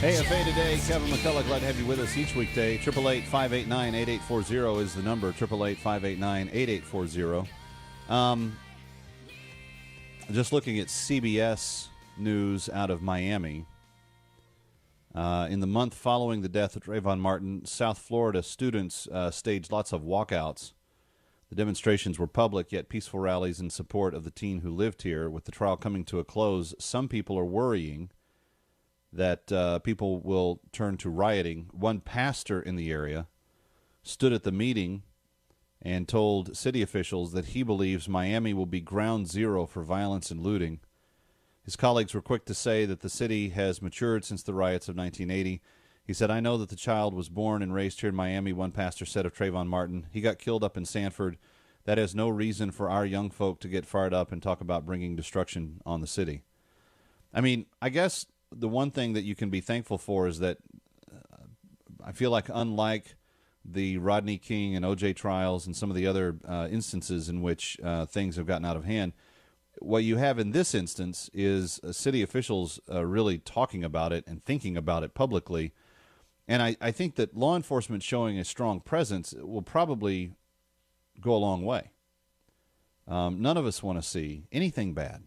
AFA today, Kevin McCullough, glad to have you with us each weekday. 888-589-8840 is the number, 888-589-8840. Just looking at CBS News out of Miami. In the month following the death of Trayvon Martin, South Florida students staged lots of walkouts. The demonstrations were public, yet peaceful rallies in support of the teen who lived here. With the trial coming to a close, some people are worrying that people will turn to rioting. One pastor in the area stood at the meeting and told city officials that he believes Miami will be ground zero for violence and looting. His colleagues were quick to say that the city has matured since the riots of 1980. He said, "I know that the child was born and raised here in Miami," one pastor said of Trayvon Martin. "He got killed up in Sanford. That is no reason for our young folk to get fired up and talk about bringing destruction on the city." I mean, I guess the one thing that you can be thankful for is that I feel like, unlike the Rodney King and OJ trials and some of the other instances in which things have gotten out of hand, what you have in this instance is city officials really talking about it and thinking about it publicly. And I think that law enforcement showing a strong presence will probably go a long way. None of us want to see anything bad.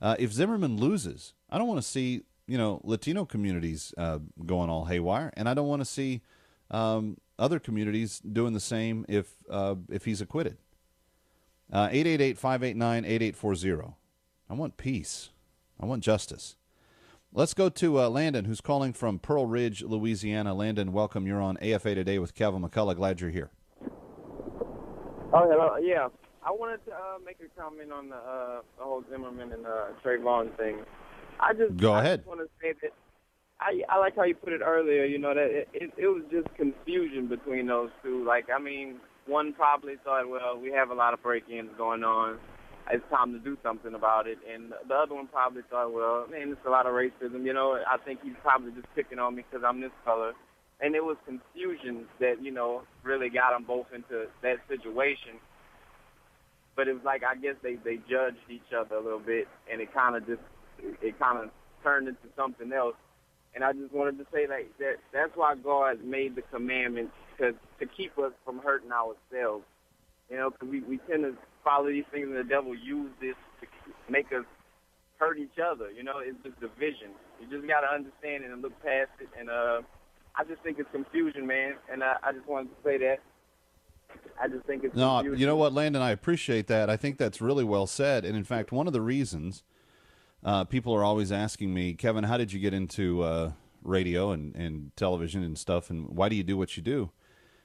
If Zimmerman loses, I don't want to see Latino communities going all haywire, and I don't want to see other communities doing the same if he's acquitted. 888-589-8840. I want peace. I want justice. Let's go to Landon, who's calling from Pearl Ridge, Louisiana. Landon, welcome. You're on AFA Today with Kevin McCullough. Glad you're here. Oh, hello. Yeah. I wanted to make a comment on the whole Zimmerman and Trayvon thing. Go ahead. I just want to say that I like how you put it earlier, that it was just confusion between those two. Like, I mean, one probably thought, well, we have a lot of break-ins going on. It's time to do something about it. And the other one probably thought, well, man, it's a lot of racism. I think he's probably just picking on me because I'm this color. And it was confusion that, really got them both into that situation. But it was like, I guess they judged each other a little bit, and it kind of turned into something else. And I just wanted to say that's why God made the commandments, to keep us from hurting ourselves. Because we tend to follow these things, and the devil used this to make us hurt each other. It's just division. You just got to understand it and look past it. And I just think it's confusion, man. And I just wanted to say that. I just think it's confusion. You know what, Landon, I appreciate that. I think that's really well said. And in fact, one of the reasons people are always asking me, Kevin, how did you get into radio and television and stuff, and why do you do what you do?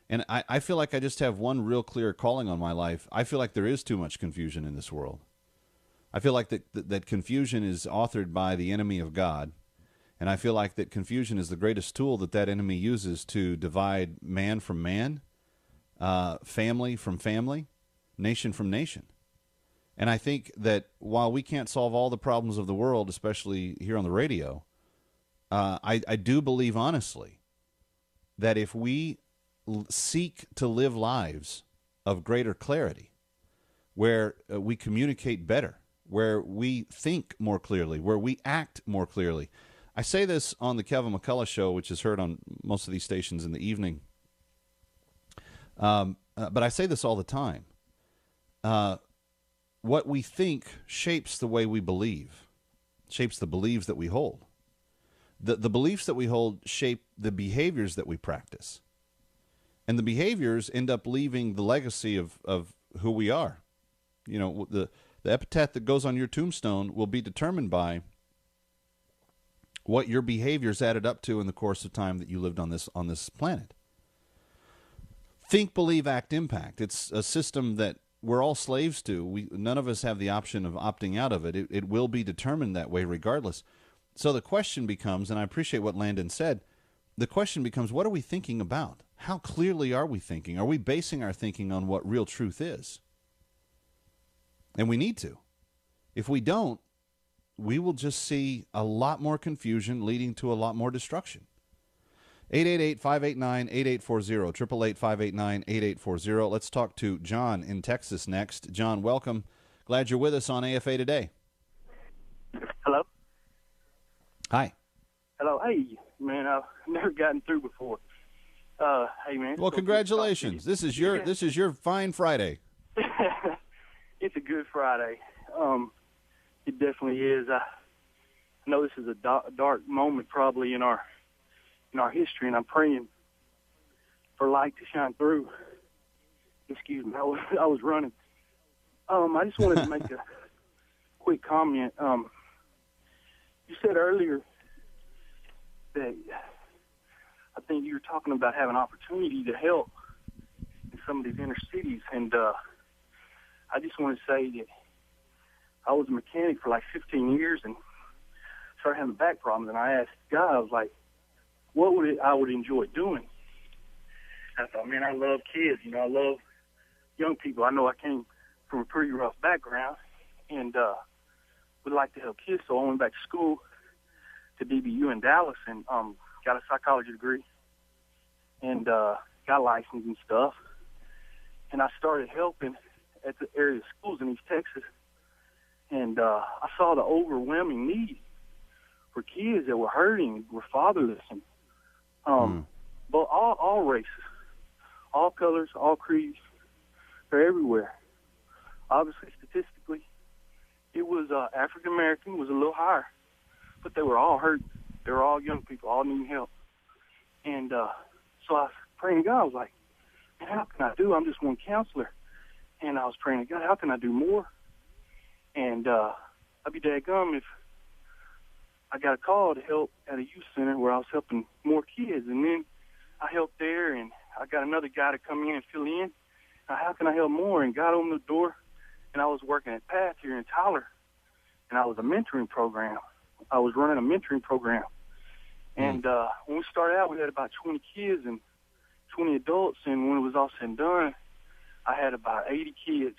And I feel like I just have one real clear calling on my life. I feel like there is too much confusion in this world. I feel like that confusion is authored by the enemy of God, and I feel like that confusion is the greatest tool that enemy uses to divide man from man, family from family, nation from nation. And I think that while we can't solve all the problems of the world, especially here on the radio, I do believe honestly that if we seek to live lives of greater clarity, where we communicate better, where we think more clearly, where we act more clearly. I say this on the Kevin McCullough Show, which is heard on most of these stations in the evening. But I say this all the time. What we think shapes the way we believe, shapes the beliefs that we hold. The beliefs that we hold shape the behaviors that we practice. And the behaviors end up leaving the legacy of who we are. The epitaph that goes on your tombstone will be determined by what your behaviors added up to in the course of time that you lived on this planet. Think, believe, act, impact. It's a system that we're all slaves to. None of us have the option of opting out of it. It will be determined that way regardless. So the question becomes, and I appreciate what Landon said, the question becomes, what are we thinking about? How clearly are we thinking? Are we basing our thinking on what real truth is? And we need to. If we don't, we will just see a lot more confusion leading to a lot more destruction. 888-589-8840, 888-589-8840. Let's talk to John in Texas next. John, welcome. Glad you're with us on AFA Today. Hello? Hi. Hello. Hey, man, I've never gotten through before. Hey, man. Well, congratulations. This is your fine Friday. It's a good Friday. It definitely is. I know this is a dark moment probably in our history, and I'm praying for light to shine through. Excuse me, I was running. I just wanted to make a quick comment. You said earlier that I think you were talking about having opportunity to help in some of these inner cities, and I just want to say that I was a mechanic for like 15 years and started having back problems, and I asked God, I was like, what would I would enjoy doing? And I thought, man, I love kids, I love young people. I know I came from a pretty rough background and would like to help kids, so I went back to school to DBU in Dallas and got a psychology degree and got licensed and stuff. And I started helping at the area schools in East Texas. And I saw the overwhelming need for kids that were hurting, were fatherless, and but all races, all colors, all creeds, they're everywhere. Obviously, statistically, it was African American was a little higher, but they were all hurt. They were all young people, all needing help. And so I was praying to God. I was like, man, how can I do? I'm just one counselor. And I was praying to God, how can I do more? And I'd be dadgum if I got a call to help at a youth center where I was helping more kids. And then I helped there, and I got another guy to come in and fill in. How can I help more? And God opened the door, and I was working at Path here in Tyler, and I was a mentoring program. I was running a mentoring program. And when we started out, we had about 20 kids and 20 adults, and when it was all said and done, I had about 80 kids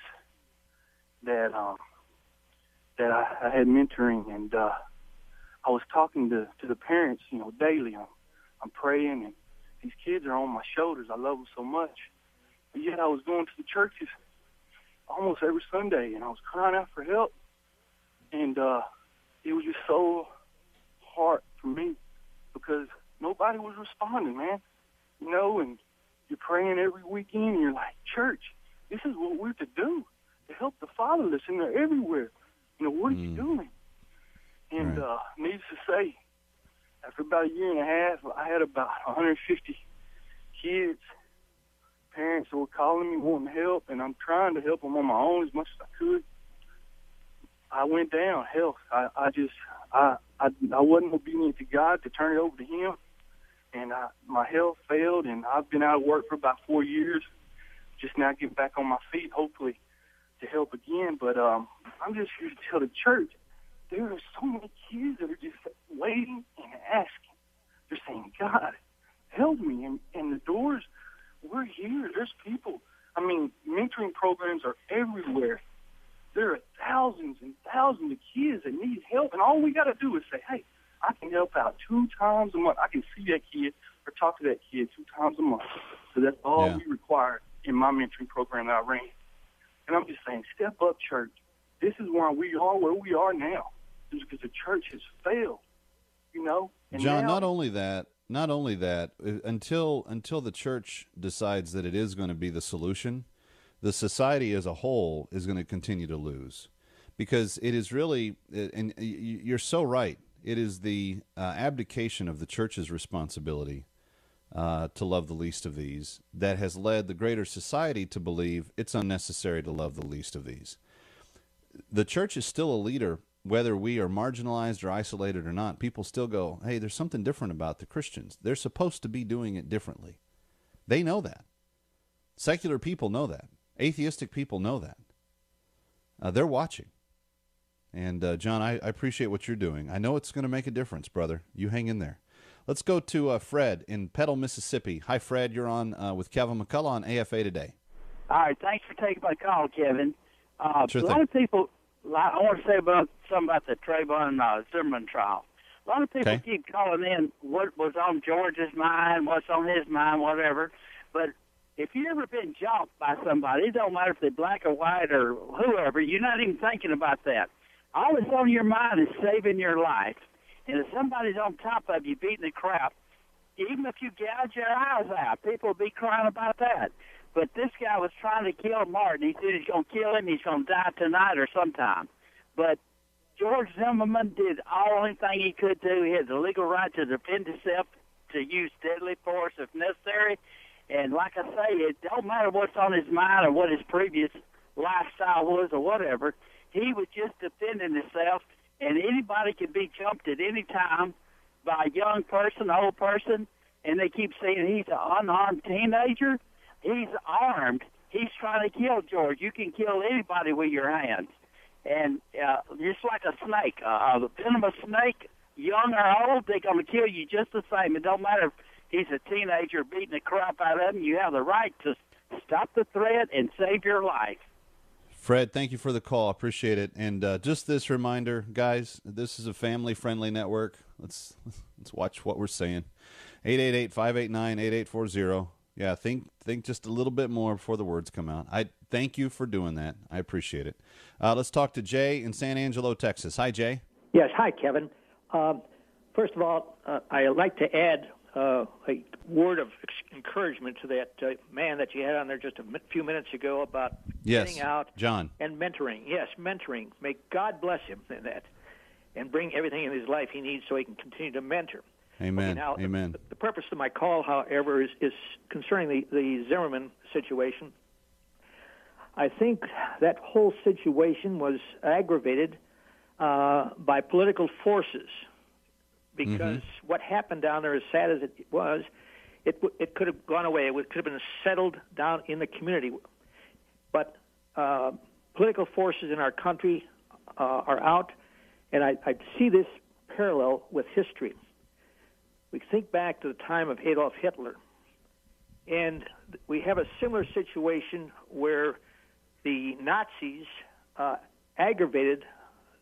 that I had mentoring, and I was talking to the parents, daily. I'm praying, and these kids are on my shoulders. I love them so much. But yet I was going to the churches almost every Sunday, and I was crying out for help. And it was just so hard for me because nobody was responding, man. And you're praying every weekend, and you're like, church, this is what we're to do, to help the fatherless, and they're everywhere. What are you doing? And needless to say, after about a year and a half, I had about 150 kids, parents that were calling me wanting help, and I'm trying to help them on my own as much as I could. I went down health. I wasn't obedient to God to turn it over to Him, and my health failed, and I've been out of work for about 4 years. Just now getting back on my feet, hopefully, to help again. But I'm just here to tell the church, there are so many kids that are just waiting and asking. They're saying, God, help me. And the doors, we're here. There's people. I mean, mentoring programs are everywhere. There are thousands and thousands of kids that need help, and all we got to do is say, hey, I can help out 2 times a month. I can see that kid or talk to that kid 2 times a month. So that's all we require in my mentoring program that I ran. And I'm just saying, step up, church. This is why we are where we are now. It's because the church has failed, And John, now, not only that, until the church decides that it is going to be the solution, the society as a whole is going to continue to lose, because it is really, and you're so right, it is the abdication of the church's responsibility to love the least of these that has led the greater society to believe it's unnecessary to love the least of these. The church is still a leader, whether we are marginalized or isolated or not. People still go, hey, there's something different about the Christians. They're supposed to be doing it differently. They know that. Secular people know that. Atheistic people know that. They're watching. And, John, I appreciate what you're doing. I know it's going to make a difference, brother. You hang in there. Let's go to Fred in Petal, Mississippi. Hi, Fred. You're on with Kevin McCullough on AFA Today. All right. Thanks for taking my call, Kevin. Sure a lot of people, I want to say something about the Trayvon Zimmerman trial. A lot of people keep calling in what was on George's mind, what's on his mind, whatever. But if you've ever been jumped by somebody, it don't matter if they're black or white or whoever, you're not even thinking about that. All that's on your mind is saving your life. And if somebody's on top of you beating the crap, even if you gouge your eyes out, people will be crying about that. But this guy was trying to kill Martin. He said he's going to kill him. He's going to die tonight or sometime. But George Zimmerman did all anything he could do. He had the legal right to defend himself, to use deadly force if necessary. And like I say, it don't matter what's on his mind or what his previous lifestyle was or whatever. He was just defending himself, and anybody can be jumped at any time by a young person, old person, and they keep saying he's an unarmed teenager. He's armed. He's trying to kill George. You can kill anybody with your hands. And just like a snake, a venomous snake, young or old, they're going to kill you just the same. It don't matter if he's a teenager beating the crap out of him. You have the right to stop the threat and save your life. Fred, thank you for the call. Appreciate it. And just this reminder, guys, this is a family-friendly network. Let's watch what we're saying. 888-589-8840. Yeah, think just a little bit more before the words come out. I thank you for doing that. I appreciate it. Let's talk to Jay in San Angelo, Texas. Hi, Jay. Yes, hi, Kevin. First of all, I'd like to add a word of encouragement to that man that you had on there just a few minutes ago about getting out John. And mentoring. Yes, mentoring. May God bless him in that and bring everything in his life he needs so he can continue to mentor. Amen. Okay, now, Amen. The purpose of my call, however, is concerning the Zimmerman situation. I think that whole situation was aggravated by political forces, because what happened down there, as sad as it was, it could have gone away. It could have been settled down in the community. But political forces in our country are out, and I see this parallel with history. We think back to the time of Adolf Hitler, and we have a similar situation where the Nazis aggravated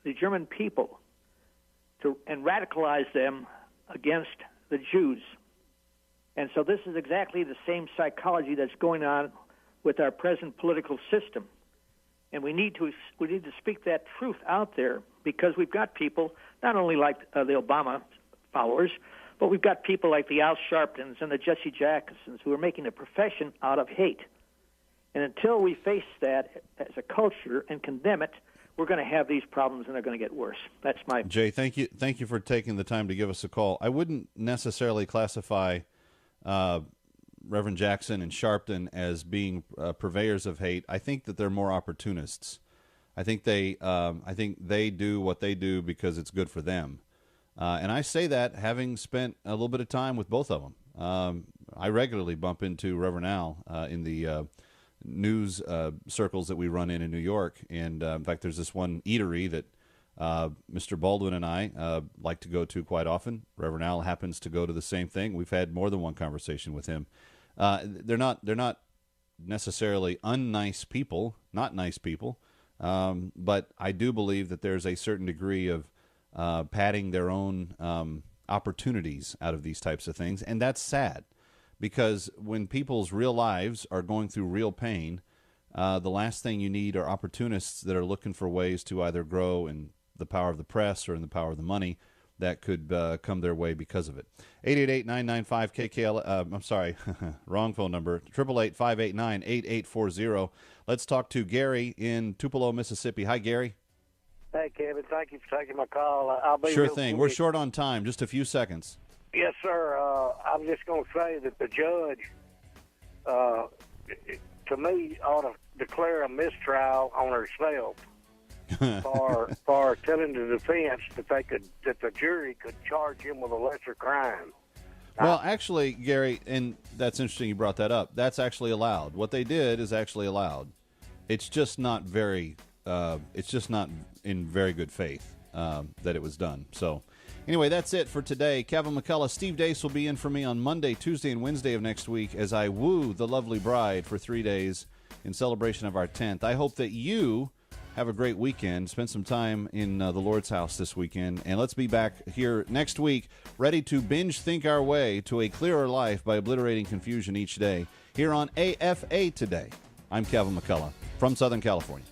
the German people and radicalized them against the Jews. And so this is exactly the same psychology that's going on with our present political system. And we need to speak that truth out there, because we've got people, not only like the Obama followers, but we've got people like the Al Sharptons and the Jesse Jacksons who are making a profession out of hate. And until we face that as a culture and condemn it, we're going to have these problems, and they're going to get worse. That's my... Jay, thank you for taking the time to give us a call. I wouldn't necessarily classify Reverend Jackson and Sharpton as being purveyors of hate. I think that they're more opportunists. I think they do what they do because it's good for them. And I say that having spent a little bit of time with both of them. I regularly bump into Reverend Al in the news circles that we run in New York. And in fact, there's this one eatery that Mr. Baldwin and I like to go to quite often. Reverend Al happens to go to the same thing. We've had more than one conversation with him. They're not necessarily unnice people, not nice people, but I do believe that there's a certain degree of padding their own opportunities out of these types of things, and that's sad, because when people's real lives are going through real pain, the last thing you need are opportunists that are looking for ways to either grow in the power of the press or in the power of the money that could come their way because of it. 888-995-KKL. I'm sorry, wrong phone number. 888-589-8840. Let's talk to Gary in Tupelo, Mississippi. Hi, Gary. Hey, Kevin. Thank you for taking my call. I'll be sure real thing. quick. We're short on time. Just a few seconds. Yes, sir. I'm just going to say that the judge, to me, ought to declare a mistrial on herself for telling the defense that the jury could charge him with a lesser crime. Well, actually, Gary, and that's interesting you brought that up. That's actually allowed. What they did is actually allowed. It's just not very. It's just not in very good faith that it was done. So, anyway, that's it for today. Kevin McCullough, Steve Dace will be in for me on Monday, Tuesday, and Wednesday of next week as I woo the lovely bride for 3 days in celebration of our 10th. I hope that you have a great weekend. Spend some time in the Lord's house this weekend. And let's be back here next week, ready to binge think our way to a clearer life by obliterating confusion each day here on AFA Today. I'm Kevin McCullough from Southern California.